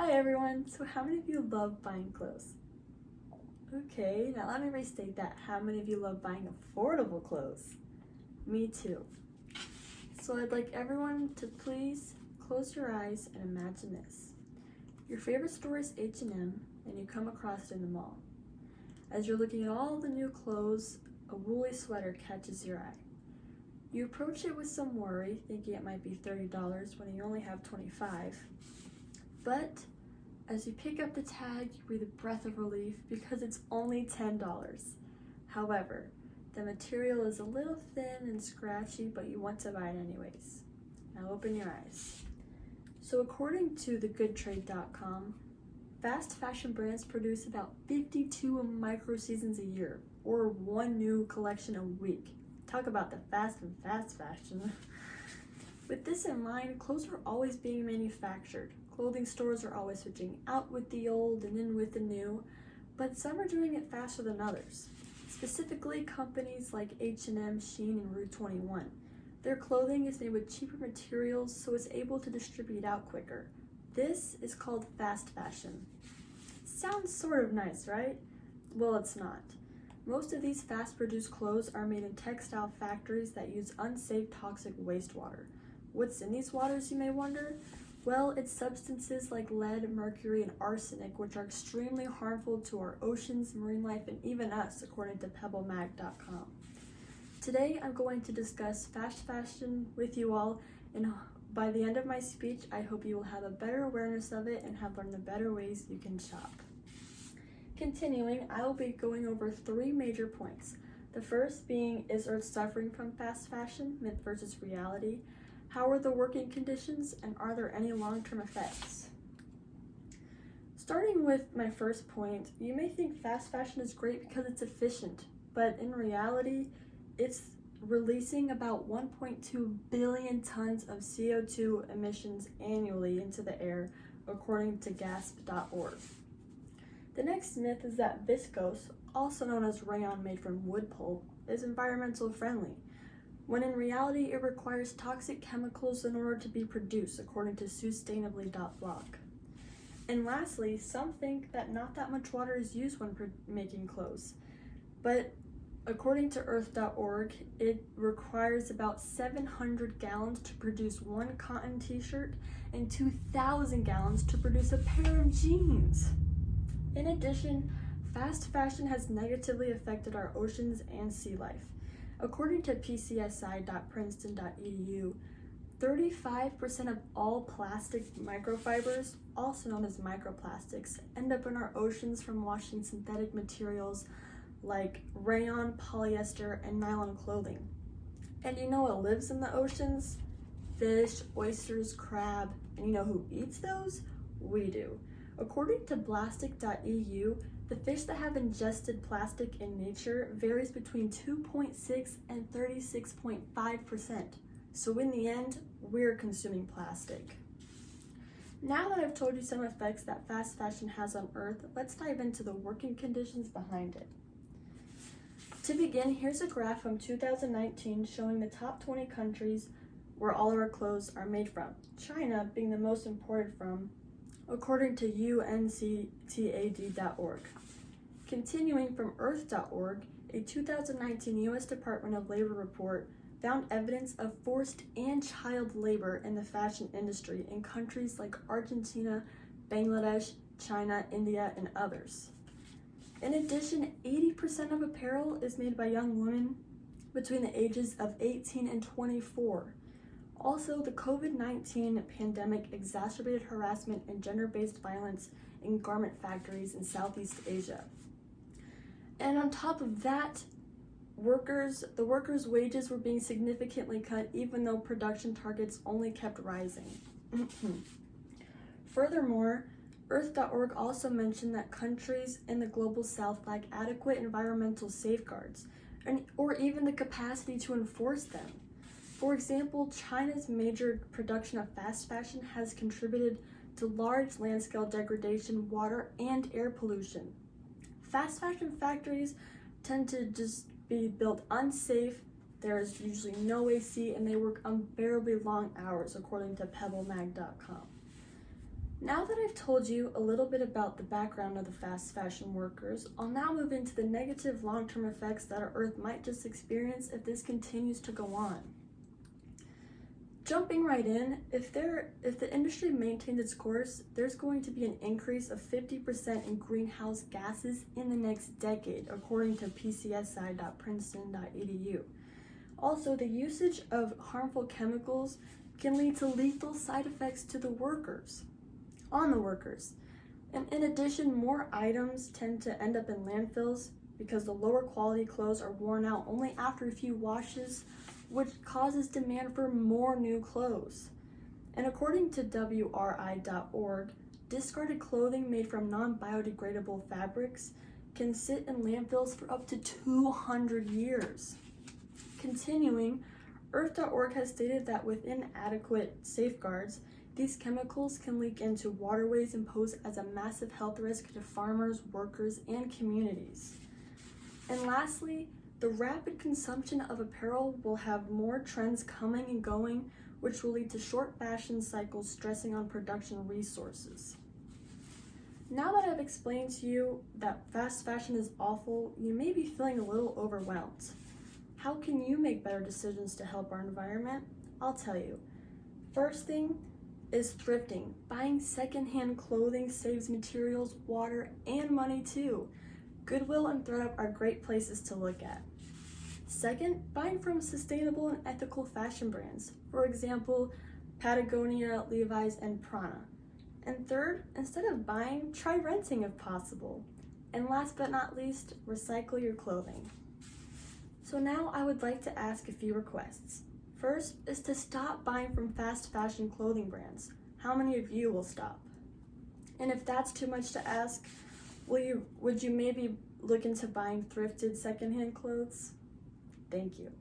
Hi everyone, so how many of you love buying clothes? Okay, now let me restate that. How many of you love buying affordable clothes? Me too. So I'd like everyone to please close your eyes and imagine this. Your favorite store is H&M and you come across it in the mall. As you're looking at all the new clothes, a woolly sweater catches your eye. You approach it with some worry, thinking it might be $30 when you only have $25. But as you pick up the tag, you breathe a breath of relief because it's only $10. However, the material is a little thin and scratchy, but you want to buy it anyways. Now open your eyes. So according to thegoodtrade.com, fast fashion brands produce about 52 micro seasons a year, or one new collection a week. Talk about the fast and fast fashion. With this in mind, clothes are always being manufactured. Clothing stores are always switching out with the old and in with the new, but some are doing it faster than others. Specifically, companies like H&M, Shein, and Rue 21. Their clothing is made with cheaper materials, so it's able to distribute out quicker. This is called fast fashion. Sounds sort of nice, right? Well, it's not. Most of these fast-produced clothes are made in textile factories that use unsafe toxic wastewater. What's in these waters, you may wonder? Well, it's substances like lead, mercury, and arsenic, which are extremely harmful to our oceans, marine life, and even us, according to pebblemag.com. Today, I'm going to discuss fast fashion with you all, and by the end of my speech, I hope you will have a better awareness of it and have learned the better ways you can shop. Continuing, I will be going over 3 major points. The first being, is Earth suffering from fast fashion, myth versus reality? How are the working conditions, and are there any long-term effects? Starting with my first point, you may think fast fashion is great because it's efficient, but in reality, it's releasing about 1.2 billion tons of CO2 emissions annually into the air, according to gasp.org. The next myth is that viscose, also known as rayon made from wood pulp, is environmental friendly, when in reality it requires toxic chemicals in order to be produced, according to sustainably.blog. And lastly, some think that not that much water is used when making clothes, but according to earth.org, it requires about 700 gallons to produce one cotton t-shirt and 2,000 gallons to produce a pair of jeans. In addition, fast fashion has negatively affected our oceans and sea life. According to pcsi.princeton.edu, 35% of all plastic microfibers, also known as microplastics, end up in our oceans from washing synthetic materials like rayon, polyester, and nylon clothing. And you know what lives in the oceans? Fish, oysters, crab, and you know who eats those? We do. According to blastic.eu, the fish that have ingested plastic in nature varies between 2.6 and 36.5%. So in the end, we're consuming plastic. Now that I've told you some effects that fast fashion has on Earth, let's dive into the working conditions behind it. To begin, here's a graph from 2019 showing the top 20 countries where all of our clothes are made from, China being the most imported from, according to unctad.org. Continuing from earth.org, a 2019 U.S. Department of Labor report found evidence of forced and child labor in the fashion industry in countries like Argentina, Bangladesh, China, India, and others. In addition, 80% of apparel is made by young women between the ages of 18 and 24. Also, the COVID-19 pandemic exacerbated harassment and gender-based violence in garment factories in Southeast Asia. And on top of that, the workers' wages were being significantly cut even though production targets only kept rising. Furthermore, Earth.org also mentioned that countries in the global south lack adequate environmental safeguards, or even the capacity to enforce them. For example, China's major production of fast fashion has contributed to large land-scale degradation, water, and air pollution. Fast fashion factories tend to just be built unsafe, there's usually no AC, and they work unbearably long hours, according to pebblemag.com. Now that I've told you a little bit about the background of the fast fashion workers, I'll now move into the negative long-term effects that our Earth might just experience if this continues to go on. Jumping right in, if the industry maintains its course, there's going to be an increase of 50% in greenhouse gases in the next decade, according to pcsi.princeton.edu. Also, the usage of harmful chemicals can lead to lethal side effects to the workers. And in addition, more items tend to end up in landfills because the lower quality clothes are worn out only after a few washes, which causes demand for more new clothes. And according to WRI.org, discarded clothing made from non-biodegradable fabrics can sit in landfills for up to 200 years. Continuing, Earth.org has stated that with inadequate safeguards, these chemicals can leak into waterways and pose as a massive health risk to farmers, workers, and communities. And lastly, the rapid consumption of apparel will have more trends coming and going, which will lead to short fashion cycles stressing on production resources. Now that I've explained to you that fast fashion is awful, you may be feeling a little overwhelmed. How can you make better decisions to help our environment? I'll tell you. First thing is thrifting. Buying secondhand clothing saves materials, water, and money too. Goodwill and ThredUp are great places to look at. Second, buying from sustainable and ethical fashion brands. For example, Patagonia, Levi's, and Prana. And third, instead of buying, try renting if possible. And last but not least, recycle your clothing. So now I would like to ask a few requests. First is to stop buying from fast fashion clothing brands. How many of you will stop? And if that's too much to ask, would you maybe look into buying thrifted secondhand clothes? Thank you.